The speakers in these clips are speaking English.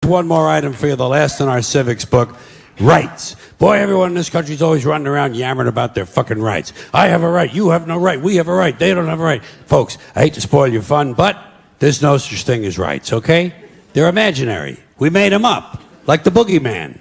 One more item for you, the last in our civics book, rights. Boy, everyone in this country is always running around yammering about their fucking rights. I have a right, you have no right, we have a right, they don't have a right. Folks, I hate to spoil your fun, but there's no such thing as rights, okay? They're imaginary. We made them up, like the boogeyman.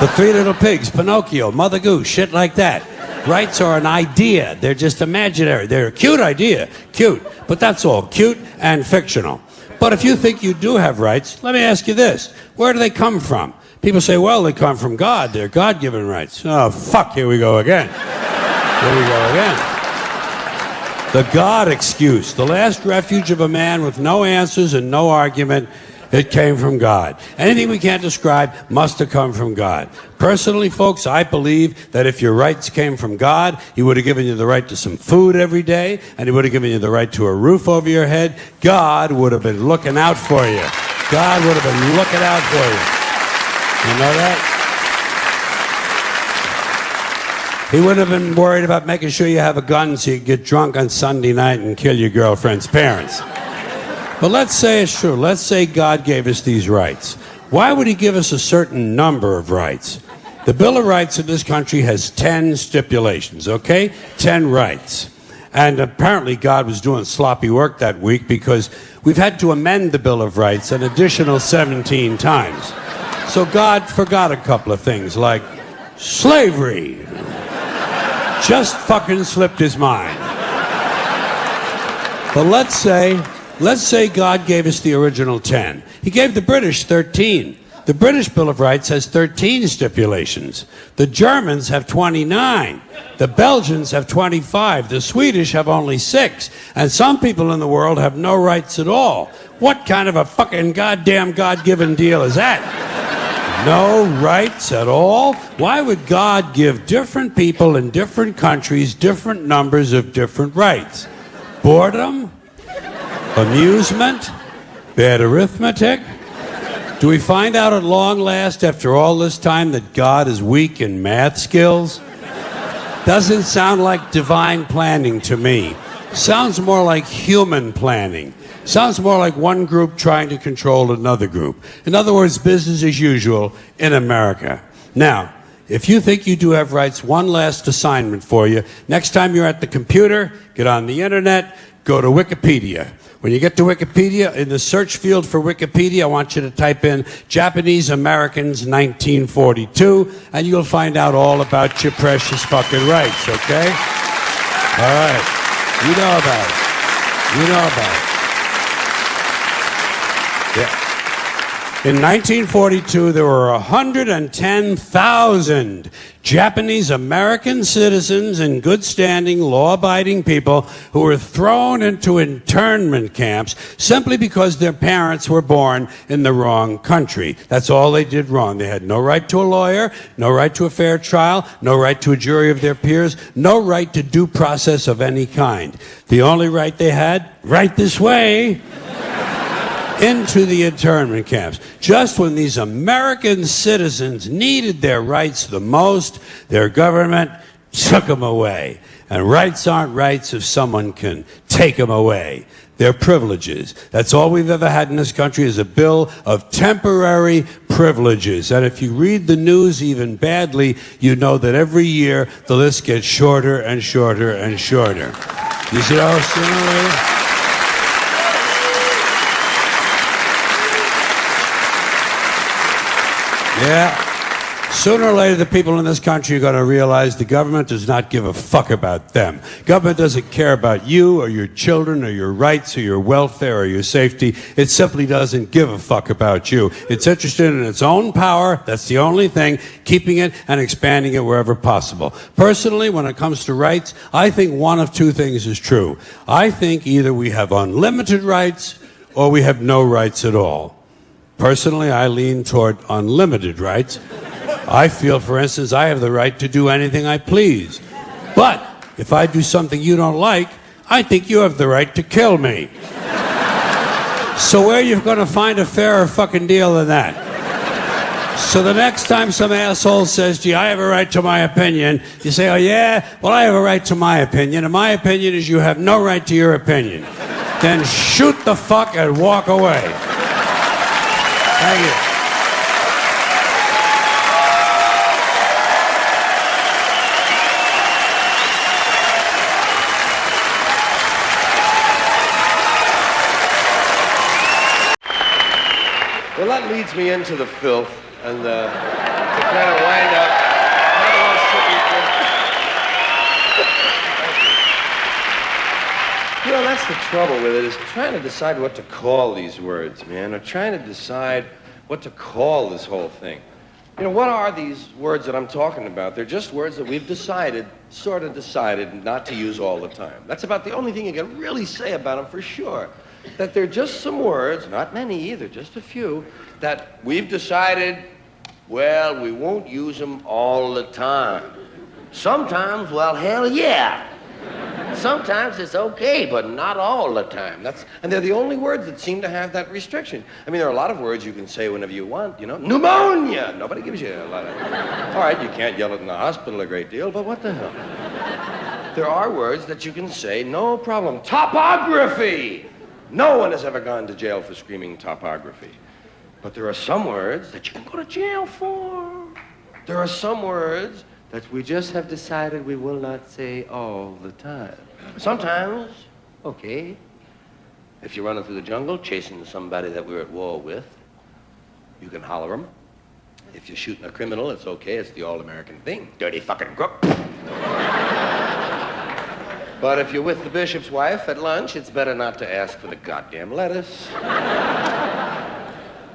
The Three Little Pigs, Pinocchio, Mother Goose, shit like that. Rights are an idea. They're just imaginary. They're a cute idea, cute, but that's all, cute and fictional. But if you think you do have rights, let me ask you this. Where do they come from? People say, well, they come from God. They're God-given rights. Oh, fuck, here we go again. Here we go again. The God excuse, the last refuge of a man with no answers and no argument. It came from God. Anything we can't describe must have come from God. Personally, folks, I believe that if your rights came from God, He would have given you the right to some food every day, and He would have given you the right to a roof over your head. God would have been looking out for you. God would have been looking out for you. You know that? He wouldn't have been worried about making sure you have a gun so you can get drunk on Sunday night and kill your girlfriend's parents. But let's say it's true. Let's say God gave us these rights. Why would He give us a certain number of rights? The Bill of Rights in this country has 10 stipulations, okay? 10 rights. And apparently God was doing sloppy work that week because we've had to amend the Bill of Rights an additional 17 times. So God forgot a couple of things like slavery. Just fucking slipped His mind. But let's say God gave us the original 10. He gave the British 13. The British Bill of Rights has 13 stipulations. The Germans have 29. The Belgians have 25. The Swedish have only 6. And some people in the world have no rights at all. What kind of a fucking goddamn God-given deal is that? No rights at all? Why would God give different people in different countries different numbers of different rights? Boredom? Amusement? Bad arithmetic? Do we find out at long last, after all this time, that God is weak in math skills? Doesn't sound like divine planning to me. Sounds more like human planning. Sounds more like one group trying to control another group. In other words, business as usual in America. Now, if you think you do have rights, one last assignment for you. Next time you're at the computer, get on the internet, go to Wikipedia. When you get to Wikipedia, in the search field for Wikipedia, I want you to type in Japanese Americans 1942, and you'll find out all about your precious fucking rights, okay? All right. You know about it. You know about it. Yeah. In 1942, there were 110,000 Japanese American citizens and good-standing, law-abiding people who were thrown into internment camps simply because their parents were born in the wrong country. That's all they did wrong. They had no right to a lawyer, no right to a fair trial, no right to a jury of their peers, no right to due process of any kind. The only right they had, right this way, into the internment camps. Just when these American citizens needed their rights the most, their government took them away. And rights aren't rights if someone can take them away. They're privileges. That's all we've ever had in this country is a bill of temporary privileges. And if you read the news even badly, you know that every year the list gets shorter and shorter and shorter. You see how similar? Yeah. Sooner or later, the people in this country are going to realize the government does not give a fuck about them. Government doesn't care about you or your children or your rights or your welfare or your safety. It simply doesn't give a fuck about you. It's interested in its own power. That's the only thing, keeping it and expanding it wherever possible. Personally, when it comes to rights, I think one of two things is true. I think either we have unlimited rights or we have no rights at all. Personally, I lean toward unlimited rights. I feel, for instance, I have the right to do anything I please. But if I do something you don't like, I think you have the right to kill me. So where are you going to find a fairer fucking deal than that? So the next time some asshole says to you, I have a right to my opinion, you say, oh yeah? Well, I have a right to my opinion, and my opinion is you have no right to your opinion. Then shoot the fuck and walk away. Thank you. Well, that leads me into the filth, and to kind of wind up. You know, that's the trouble with it, is trying to decide what to call these words, man, or trying to decide what to call this whole thing. You know, what are these words that I'm talking about? They're just words that we've decided, sort of decided, not to use all the time. That's about the only thing you can really say about them for sure. That they're just some words, not many either, just a few, that we've decided, well, we won't use them all the time. Sometimes, well, hell yeah. Sometimes it's okay, but not all the time. And they're the only words that seem to have that restriction. I mean, there are a lot of words you can say whenever you want, you know. Pneumonia! Nobody gives you a lot of... All right, you can't yell it in the hospital a great deal, but what the hell? There are words that you can say, no problem. Topography! No one has ever gone to jail for screaming topography. But there are some words that you can go to jail for. There are some words that we just have decided we will not say all the time. Sometimes, okay. If you're running through the jungle, chasing somebody that we're at war with, you can holler them. If you're shooting a criminal, it's okay. It's the all-American thing. Dirty fucking crook. But if you're with the bishop's wife at lunch, it's better not to ask for the goddamn lettuce.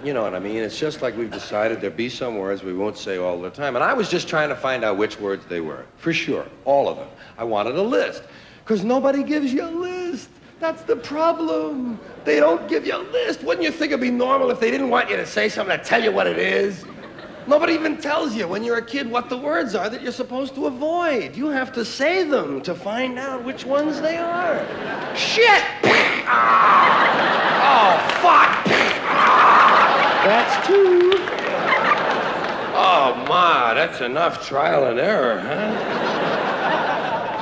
You know what I mean? It's just like we've decided there'll be some words we won't say all the time. And I was just trying to find out which words they were. For sure, all of them. I wanted a list. Because nobody gives you a list. That's the problem. They don't give you a list. Wouldn't you think it'd be normal if they didn't want you to say something to tell you what it is? Nobody even tells you when you're a kid what the words are that you're supposed to avoid. You have to say them to find out which ones they are. Shit! Oh, fuck! That's two. Oh, Ma, that's enough trial and error, huh?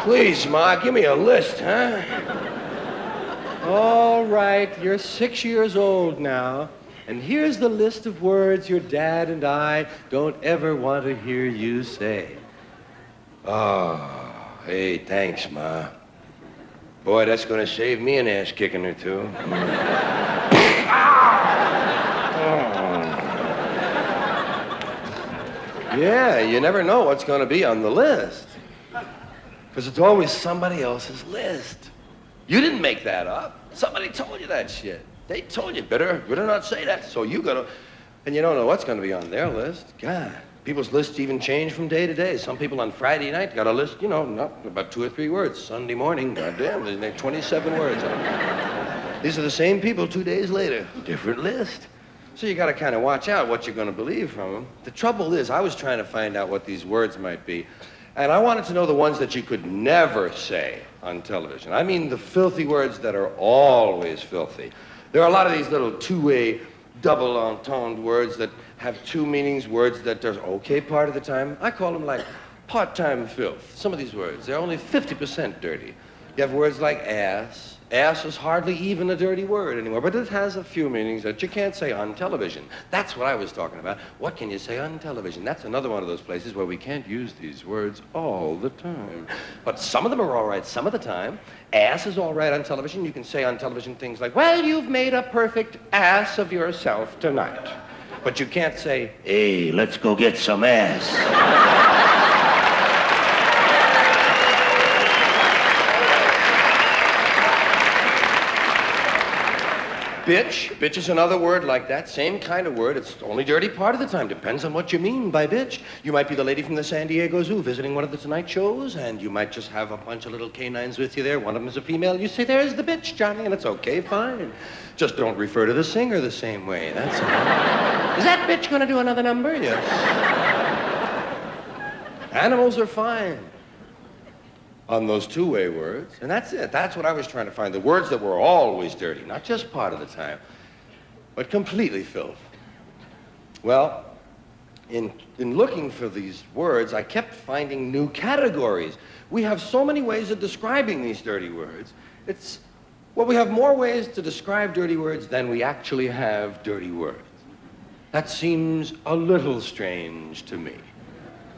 Please, Ma, give me a list, huh? All right, you're 6 years old now, and here's the list of words your dad and I don't ever want to hear you say. Oh, hey, thanks, Ma. Boy, that's gonna save me an ass kicking or two. Yeah, you never know what's going to be on the list. Because it's always somebody else's list. You didn't make that up. Somebody told you that shit. They told you, better not say that. So you got to... And you don't know what's going to be on their list. God, people's lists even change from day to day. Some people on Friday night got a list, you know, not about 2 or 3 words. Sunday morning, goddamn, there's like 27 words on it. These are the same people 2 days later. Different list. So you got to kind of watch out what you're going to believe from them. The trouble is, I was trying to find out what these words might be, and I wanted to know the ones that you could never say on television. I mean the filthy words that are always filthy. There are a lot of these little two-way, double entendre words that have 2 meanings, words that are okay part of the time. I call them like part-time filth. Some of these words, they're only 50% dirty. You have words like ass. Ass is hardly even a dirty word anymore, but it has a few meanings that you can't say on television. That's what I was talking about. What can you say on television? That's another one of those places where we can't use these words all the time. But some of them are all right some of the time. Ass is all right on television. You can say on television things like, well, you've made a perfect ass of yourself tonight. But you can't say, hey, let's go get some ass. Bitch. Bitch is another word like that. Same kind of word. It's only dirty part of the time. Depends on what you mean by bitch. You might be the lady from the San Diego Zoo visiting one of the Tonight shows, and you might just have a bunch of little canines with you there. One of them is a female. You say, there's the bitch, Johnny, and it's okay, fine. Just don't refer to the singer the same way. That's all. Is that bitch going to do another number? Yes. Animals are fine on those two-way words, and that's it. That's what I was trying to find. The words that were always dirty, not just part of the time, but completely filth. Well, in looking for these words, I kept finding new categories. We have so many ways of describing these dirty words. Well, we have more ways to describe dirty words than we actually have dirty words. That seems a little strange to me.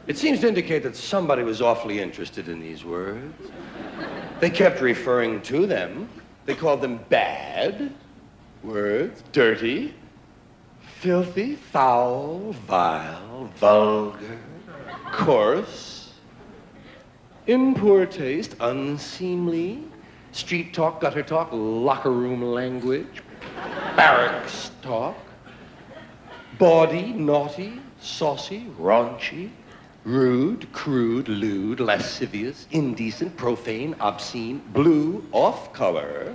It seems to indicate that somebody was awfully interested in these words. They kept referring to them. They called them bad words, dirty, filthy, foul, vile, vulgar, coarse, in poor taste, unseemly, street talk, gutter talk, locker room language, barracks talk, bawdy, naughty, saucy, raunchy, rude, crude, lewd, lascivious, indecent, profane, obscene, blue, off-color,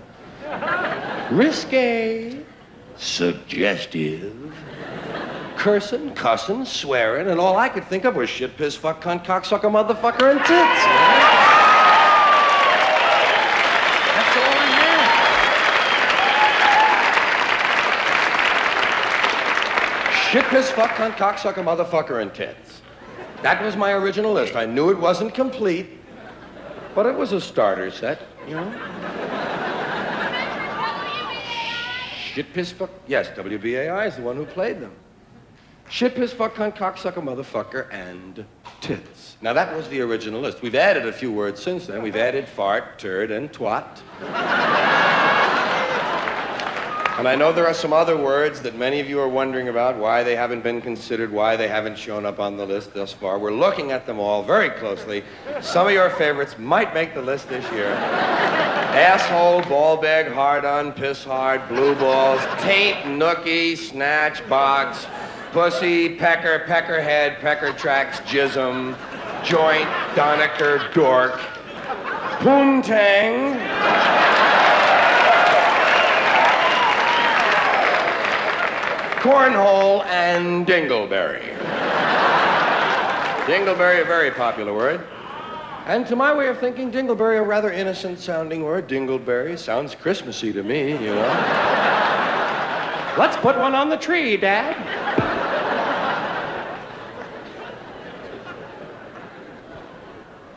risque, suggestive, cursing, cussing, swearing, and all I could think of was shit, piss, fuck, cunt, cocksucker, motherfucker, and tits. That's all I had. Shit, piss, fuck, cunt, cocksucker, motherfucker, and tits. That was my original list. I knew it wasn't complete, but it was a starter set, you know? Shit, piss, fuck. Yes, WBAI is the one who played them. Shit, piss, fuck, cunt, cocksucker, motherfucker, and tits. Now, that was the original list. We've added a few words since then. We've added fart, turd, and twat. And I know there are some other words that many of you are wondering about, why they haven't been considered, why they haven't shown up on the list thus far. We're looking at them all very closely. Some of your favorites might make the list this year. Asshole, ball bag, hard-on, piss hard, blue balls, taint, nookie, snatch, box, pussy, pecker, peckerhead, pecker tracks, jism, joint, donaker, dork, poontang, cornhole, and dingleberry. Dingleberry, a very popular word. And to my way of thinking, dingleberry, a rather innocent-sounding word. Dingleberry sounds Christmassy to me, you know. Let's put one on the tree, Dad.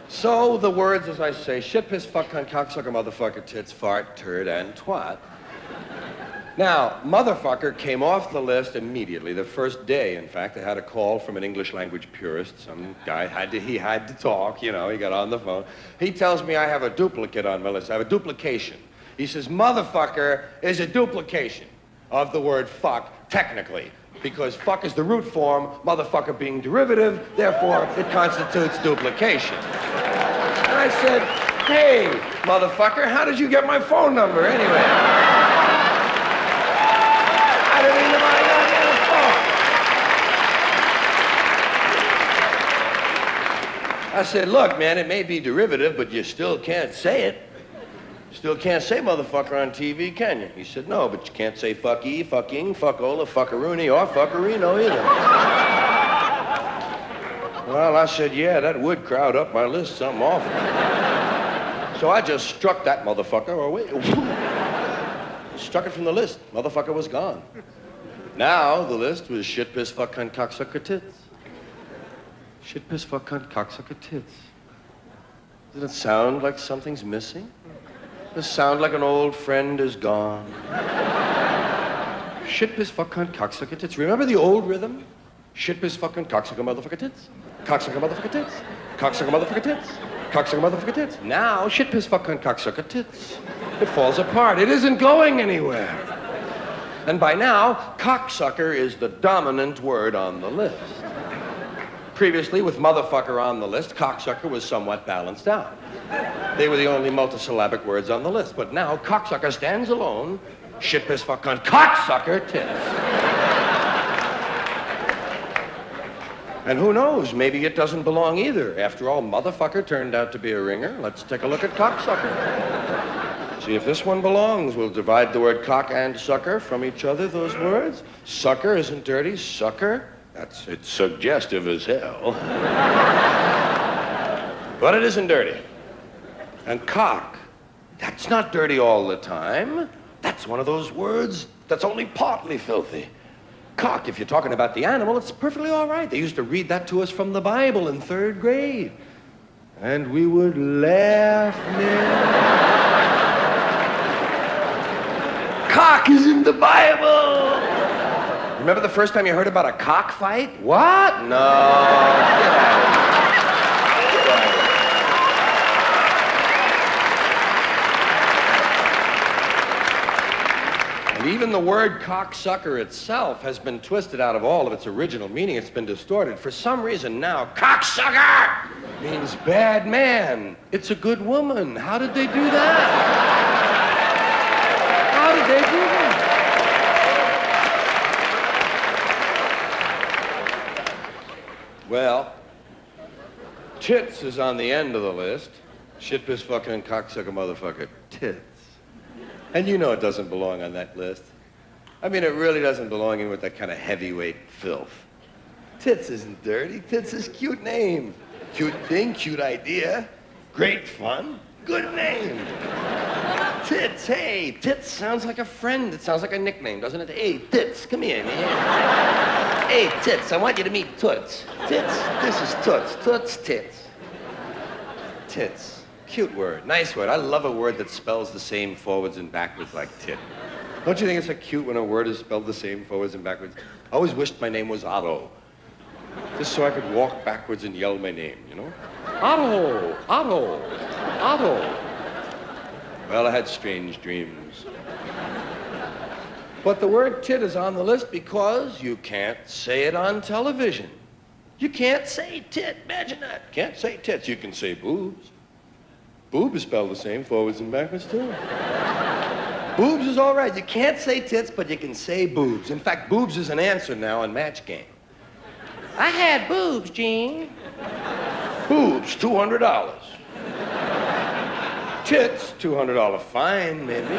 So the words, as I say, shit, piss, fuck, cunt, cocksucker, motherfucker, tits, fart, turd, and twat. Now, motherfucker came off the list immediately, the first day, in fact. I had a call from an English language purist. Some guy had to talk, you know, he got on the phone. He tells me I have a duplicate on my list. I have a duplication. He says, motherfucker is a duplication of the word fuck, technically, because fuck is the root form, motherfucker being derivative, therefore it constitutes duplication. And I said, hey, motherfucker, how did you get my phone number anyway? I said, look, man, it may be derivative, but you still can't say it. Still can't say motherfucker on TV, can you? He said, no, but you can't say fucky, fucking, fuckola, fuckaroony, or fuckerino either. Well, I said, yeah, that would crowd up my list something awful. So I just struck that motherfucker away. Struck it from the list. Motherfucker was gone. Now the list was shit, piss, fuck, cunt, cocksucker, tits. Shit, piss, fuck, cunt, cocksucker, tits. Doesn't it sound like something's missing? Does it sound like an old friend is gone? Shit, piss, fuck, cunt, cocksucker, tits. Remember the old rhythm? Shit, piss, fuck, cunt, cocksucker, motherfucker, tits. Cocksucker, motherfucker, tits. Cocksucker, motherfucker, tits. Cocksucker, motherfucker, tits. Now, shit, piss, fuck, cunt, cocksucker, tits. It falls apart. It isn't going anywhere. And by now, cocksucker is the dominant word on the list. Previously, with motherfucker on the list, cocksucker was somewhat balanced out. They were the only multisyllabic words on the list. But now, cocksucker stands alone. Shit, piss, fuck, cunt, cocksucker, tits. And who knows, maybe it doesn't belong either. After all, motherfucker turned out to be a ringer. Let's take a look at cocksucker. See if this one belongs. We'll divide the word cock and sucker from each other, those words. Sucker isn't dirty. Sucker, it's suggestive as hell. But it isn't dirty. And cock, that's not dirty all the time. That's one of those words that's only partly filthy. Cock, if you're talking about the animal, it's perfectly all right. They used to read that to us from the Bible in 3rd grade. And we would laugh, man. Cock is in the Bible. Remember the first time you heard about a cockfight? What? No. Get out of here. And even the word cocksucker itself has been twisted out of all of its original meaning. It's been distorted. For some reason now, cocksucker means bad man. It's a good woman. How did they do that? How did they do that? Well, tits is on the end of the list. Shit, piss, fucking, cocksucker, motherfucker. Tits. And you know it doesn't belong on that list. I mean, it really doesn't belong in with that kind of heavyweight filth. Tits isn't dirty. Tits is cute name. Cute thing, cute idea. Great fun. Good name. Tits, hey, Tits sounds like a friend. It sounds like a nickname, doesn't it? Hey, Tits, come here, man. Hey, Tits, I want you to meet Toots. Tits, this is Toots. Toots, Tits. Tits. Cute word, nice word. I love a word that spells the same forwards and backwards like tit. Don't you think it's so cute when a word is spelled the same forwards and backwards? I always wished my name was Otto. Just so I could walk backwards and yell my name, you know? Otto, Otto, Otto. Well, I had strange dreams. But the word tit is on the list because you can't say it on television. You can't say tit, imagine that. Can't say tits, you can say boobs. Boob is spelled the same, forwards and backwards, too. Boobs is all right. You can't say tits, but you can say boobs. In fact, boobs is an answer now on Match Game. I had boobs, Gene. Boobs, $200. Tits, $200 fine, maybe.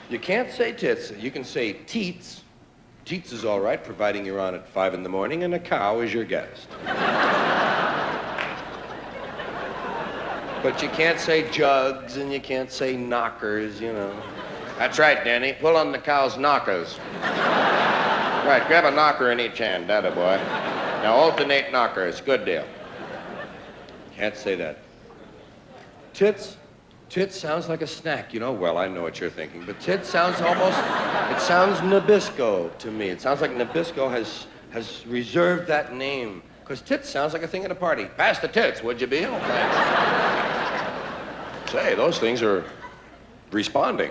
You can't say tits. You can say teats. Teats is all right, providing you're on at 5 in the morning and a cow is your guest. But you can't say jugs and you can't say knockers, you know. That's right, Danny. Pull on the cow's knockers. Right, grab a knocker in each hand, that a boy. Now alternate knockers. Good deal. Can't say that. Tits? Tits sounds like a snack, you know? Well, I know what you're thinking, but tits sounds almost, it sounds Nabisco to me. It sounds like Nabisco has reserved that name. Because tits sounds like a thing at a party. Pass the tits, would you be? Oh, thanks. Say, those things are responding.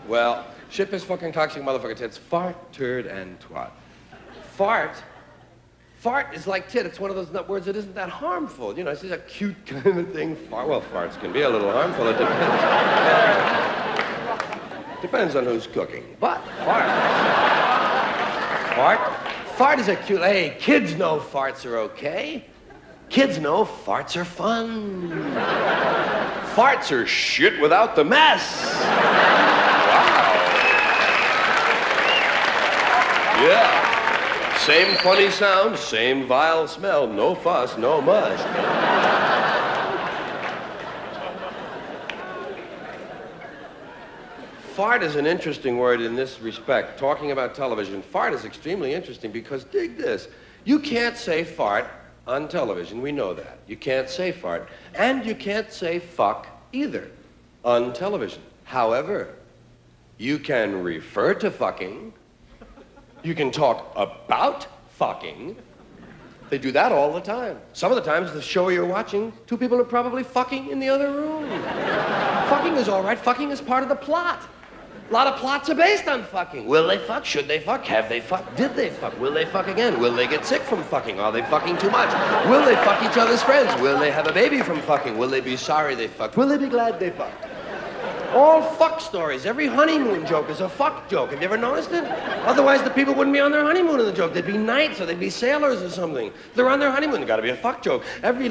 Well, shit, piss, fucking, toxic, motherfucker, tits, fart, turd, and twat. Fart is like tit. It's one of those words that isn't that harmful. You know, it's just a cute kind of thing. Well, farts can be a little harmful. It depends. Depends on who's cooking. But fart is a cute. Hey, kids know farts are okay. Kids know farts are fun. Farts are shit without the mess. Wow. Yeah. Same funny sound, same vile smell, no fuss, no muss. Fart is an interesting word in this respect. Talking about television, fart is extremely interesting because, dig this, you can't say fart on television, we know that. You can't say fart, and you can't say fuck either on television. However, you can refer to fucking. You can talk about fucking. They do that all the time. Some of the times, the show you're watching, two people are probably fucking in the other room. Fucking is all right. Fucking is part of the plot. A lot of plots are based on fucking. Will they fuck? Should they fuck? Have they fucked? Did they fuck? Will they fuck again? Will they get sick from fucking? Are they fucking too much? Will they fuck each other's friends? Will they have a baby from fucking? Will they be sorry they fucked? Will they be glad they fucked? All fuck stories. Every honeymoon joke is a fuck joke. Have you ever noticed it? Otherwise, the people wouldn't be on their honeymoon in the joke. They'd be knights or they'd be sailors or something. They're on their honeymoon. There's got to be a fuck joke. Every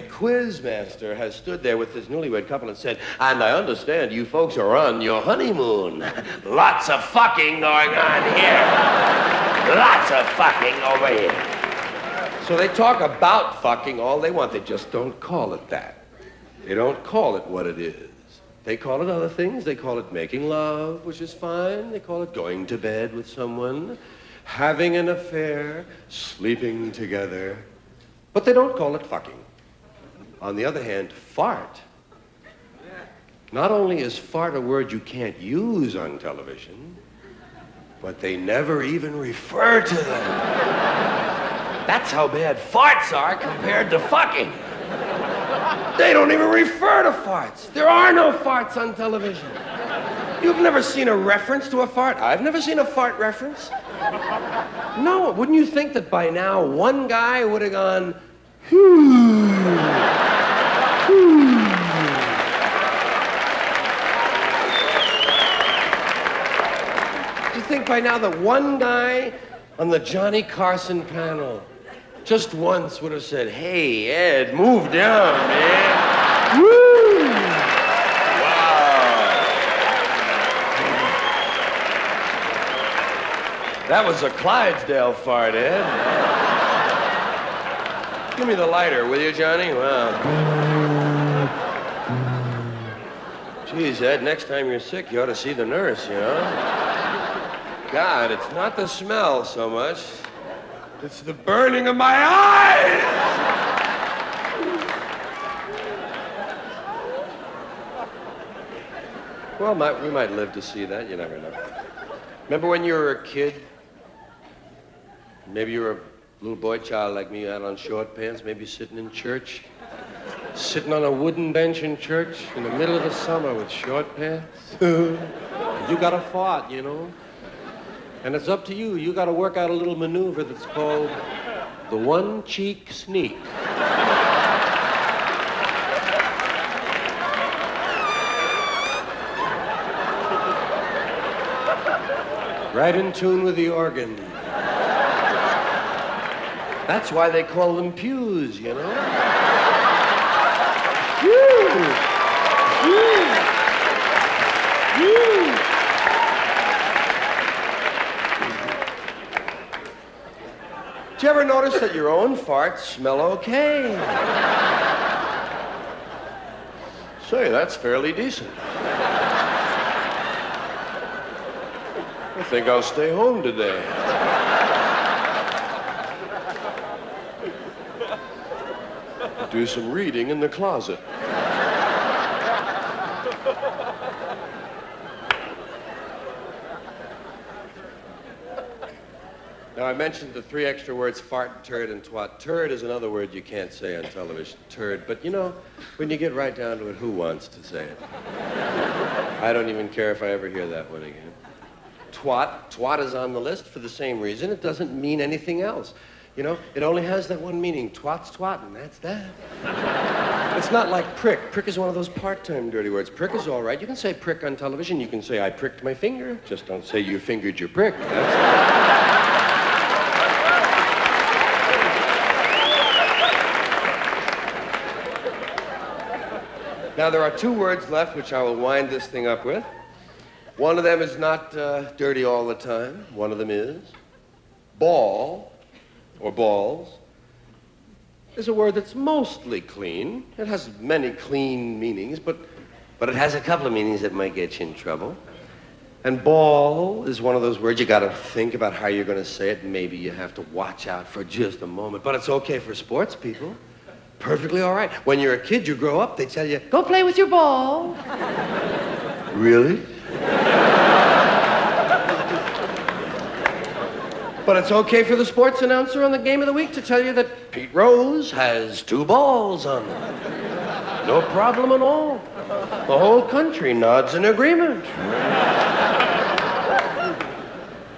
quiz master has stood there with this newlywed couple and said, and I understand you folks are on your honeymoon. Lots of fucking going on here. Lots of fucking over here. So they talk about fucking all they want. They just don't call it that. They don't call it what it is. They call it other things. They call it making love, which is fine. They call it going to bed with someone, having an affair, sleeping together. But they don't call it fucking. On the other hand, fart. Not only is fart a word you can't use on television, but they never even refer to them. That's how bad farts are compared to fucking. They don't even refer to farts. There are no farts on television. You've never seen a reference to a fart? I've never seen a fart reference. No, wouldn't you think that by now one guy would have gone, Do you think by now that one guy on the Johnny Carson panel just once would have said, "Hey, Ed, move down, man. Woo! Wow. That was a Clydesdale fart, Ed. Give me the lighter, will you, Johnny? Wow. Geez, Ed, next time you're sick, you ought to see the nurse, you know? God, it's not the smell so much. It's the burning of my eyes! Well, we might live to see that. You never know. Remember when you were a kid? Maybe you were a little boy child like me, out on short pants, maybe sitting in church. Sitting on a wooden bench in church in the middle of the summer with short pants. You got a fart, you know? And it's up to you. You got to work out a little maneuver that's called the one-cheek sneak. Right in tune with the organ. That's why they call them pews, you know? Pews! Pews! Pews! Do you ever notice that your own farts smell okay? Say, that's fairly decent. I think I'll stay home today. Do some reading in the closet. Now, I mentioned the three extra words, fart, turd, and twat. Turd is another word you can't say on television, turd. But, you know, when you get right down to it, who wants to say it? I don't even care if I ever hear that one again. Twat. Twat is on the list for the same reason. It doesn't mean anything else. You know, it only has that one meaning. Twat's twat, and that's that. It's not like prick. Prick is one of those part-time dirty words. Prick is all right. You can say prick on television. You can say, I pricked my finger. Just don't say you fingered your prick. Now, there are two words left which I will wind this thing up with. One of them is not dirty all the time. One of them is ball, or balls, is a word that's mostly clean. It has many clean meanings, but it has a couple of meanings that might get you in trouble. And ball is one of those words you got to think about how you're going to say it. Maybe you have to watch out for just a moment, but it's okay for sports people. Perfectly all right. When you're a kid, you grow up, they tell you, go play with your ball. Really? But it's okay for the sports announcer on the Game of the Week to tell you that Pete Rose has 2 balls on him. No problem at all. The whole country nods in agreement.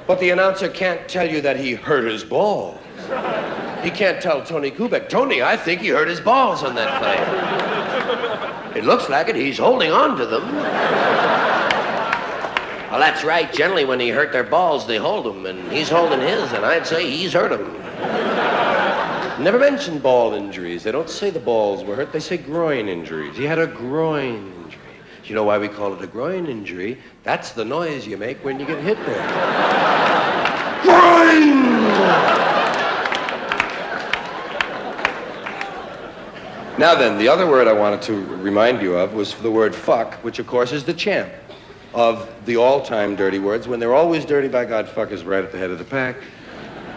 But the announcer can't tell you that he hurt his balls. He can't tell Tony Kubek, Tony, I think he hurt his balls on that play. It looks like it. He's holding on to them. Well, that's right. Generally, when he hurt their balls, they hold them, and he's holding his, and I'd say he's hurt them. Never mention ball injuries. They don't say the balls were hurt. They say groin injuries. He had a groin injury. Do you know why we call it a groin injury? That's the noise you make when you get hit there. Groin! Now then, the other word I wanted to remind you of was the word fuck, which of course is the champ of the all-time dirty words. When they're always dirty, by God, fuck is right at the head of the pack.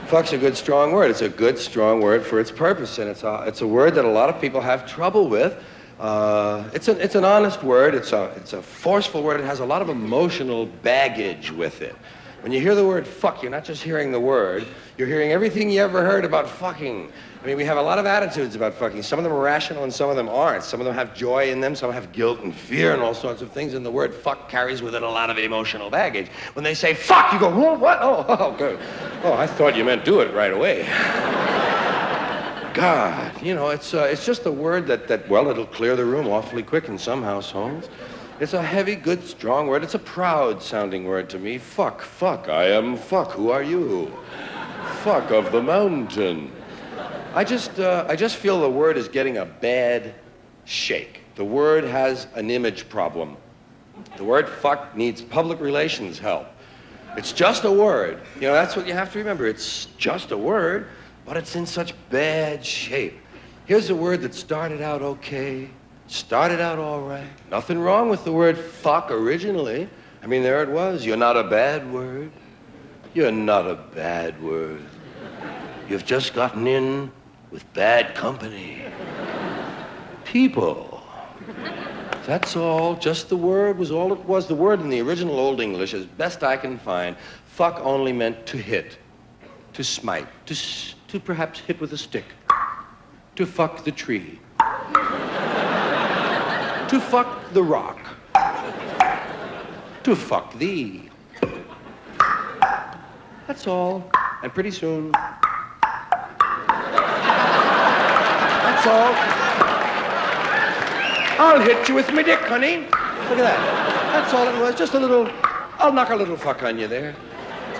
Fuck's a good, strong word. It's a good, strong word for its purpose, and it's a word that a lot of people have trouble with. It's an honest word. It's a forceful word. It has a lot of emotional baggage with it. When you hear the word fuck, you're not just hearing the word. You're hearing everything you ever heard about fucking. I mean, we have a lot of attitudes about fucking. Some of them are rational and some of them aren't. Some of them have joy in them, some have guilt and fear and all sorts of things. And the word fuck carries with it a lot of emotional baggage. When they say fuck, you go, what? Oh, good. Oh, I thought you meant do it right away. God, it's just a word that, well, it'll clear the room awfully quick in some households. It's a heavy, good, strong word. It's a proud-sounding word to me. Fuck, I am fuck. Who are you? Fuck of the mountain. I just feel the word is getting a bad shake. The word has an image problem. The word fuck needs public relations help. It's just a word. That's what you have to remember. It's just a word, but it's in such bad shape. Here's a word that started out okay, started out all right. Nothing wrong with the word fuck originally. I mean, there it was. You're not a bad word. You're not a bad word. You've just gotten in with bad company. People. That's all. Just the word was all it was. The word in the original Old English, as best I can find, fuck only meant to hit, to smite, to perhaps hit with a stick, to fuck the tree, to fuck the rock, to fuck thee. That's all. And pretty soon, that's all. I'll hit you with my dick, honey. Look at that. That's all it was. Just a little, I'll knock a little fuck on you there.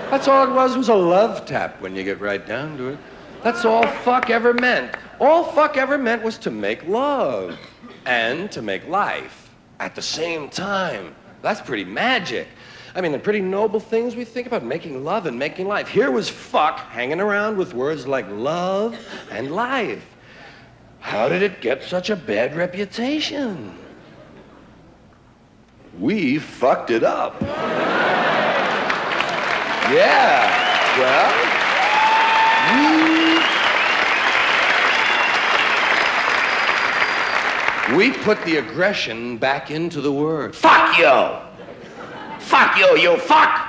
That's all it was a love tap when you get right down to it. That's all fuck ever meant. All fuck ever meant was to make love and to make life at the same time. That's pretty magic. I mean, the pretty noble things we think about, making love and making life. Here was fuck hanging around with words like love and life. How did it get such a bad reputation? We fucked it up. Yeah, well, we put the aggression back into the word. Fuck you! Fuck you, you fuck!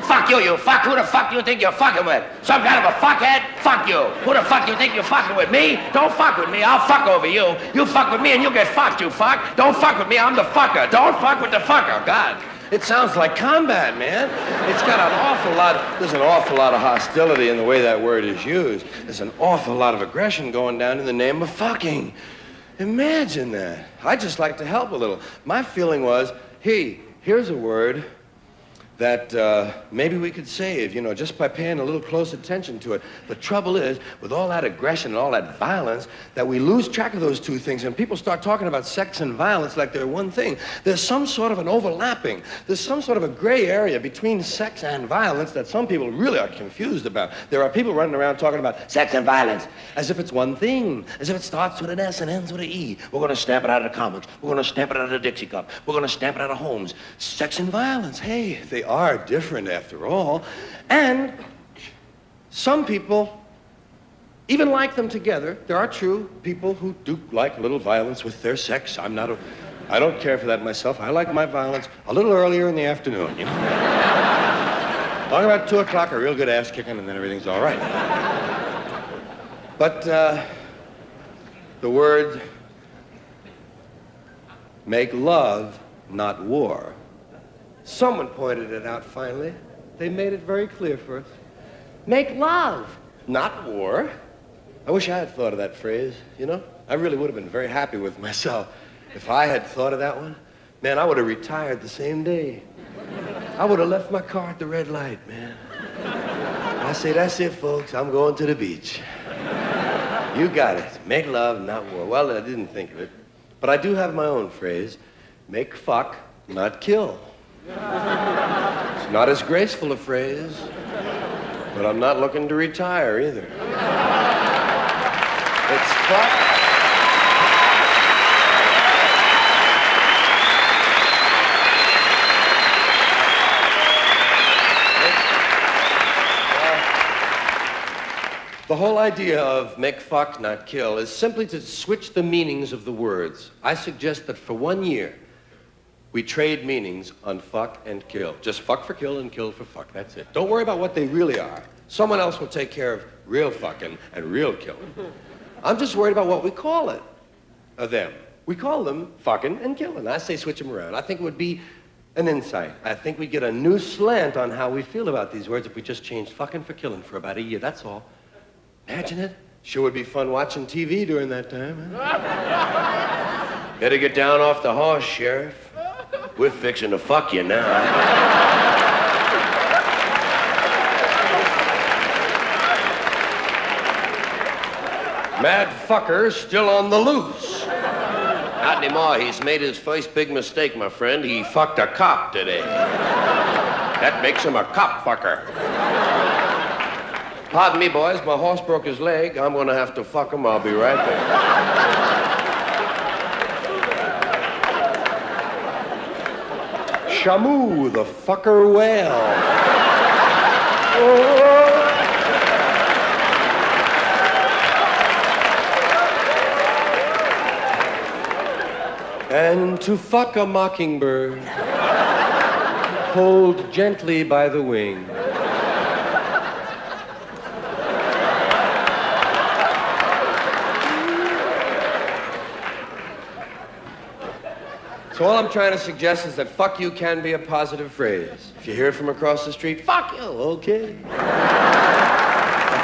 Fuck you, you fuck! Who the fuck do you think you're fucking with? Some kind of a fuckhead? Fuck you! Who the fuck do you think you're fucking with? Me? Don't fuck with me, I'll fuck over you. You fuck with me and you'll get fucked, you fuck. Don't fuck with me, I'm the fucker. Don't fuck with the fucker. God, it sounds like combat, man. It's got an awful lot, there's an awful lot of hostility in the way that word is used. There's an awful lot of aggression going down in the name of fucking. Imagine that. I'd just like to help a little. My feeling was, hey, here's a word that maybe we could save, just by paying a little close attention to it. The trouble is, with all that aggression and all that violence, that we lose track of those two things, and people start talking about sex and violence like they're one thing. There's some sort of an overlapping. There's some sort of a gray area between sex and violence that some people really are confused about. There are people running around talking about sex and violence as if it's one thing, as if it starts with an S and ends with an E. We're going to stamp it out of the comics. We're going to stamp it out of the Dixie Cup. We're going to stamp it out of homes. Sex and violence, hey, they are different after all. And some people even like them together. There are true people who do like a little violence with their sex. I don't care for that myself. I like my violence a little earlier in the afternoon, Talking about 2 o'clock, a real good ass kicking, and then everything's all right. But the word make love, not war. Someone pointed it out finally. They made it very clear for us. Make love, not war. I wish I had thought of that phrase, I really would have been very happy with myself if I had thought of that one. Man, I would have retired the same day. I would have left my car at the red light, man. I say, that's it, folks. I'm going to the beach. You got it. Make love, not war. Well, I didn't think of it. But I do have my own phrase. Make fuck, not kill. It's not as graceful a phrase, but I'm not looking to retire either. It's fuck. The whole idea of make fuck, not kill, is simply to switch the meanings of the words. I suggest that for 1 year, we trade meanings on fuck and kill. Just fuck for kill and kill for fuck. That's it. Don't worry about what they really are. Someone else will take care of real fucking and real killing. I'm just worried about what we call it. Them. We call them fucking and killing. I say switch them around. I think it would be an insight. I think we'd get a new slant on how we feel about these words if we just changed fucking for killing for about a year. That's all. Imagine it. Sure would be fun watching TV during that time, huh? Better get down off the horse, Sheriff. We're fixing to fuck you now. Mad fucker's still on the loose. Not anymore. He's made his first big mistake, my friend. He fucked a cop today. That makes him a cop fucker. Pardon me, boys. My horse broke his leg. I'm going to have to fuck him. I'll be right back. Shamu, the fucker whale. Oh. And to fuck a mockingbird, hold gently by the wing. So all I'm trying to suggest is that fuck you can be a positive phrase. If you hear it from across the street, fuck you, okay. And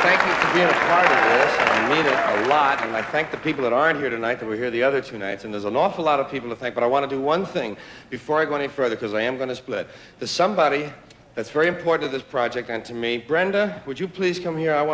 thank you for being a part of this. I mean it a lot, and I thank the people that aren't here tonight that were here the other 2 nights, and there's an awful lot of people to thank, but I want to do one thing before I go any further, because I am going to split. There's somebody that's very important to this project and to me. Brenda, would you please come here? I want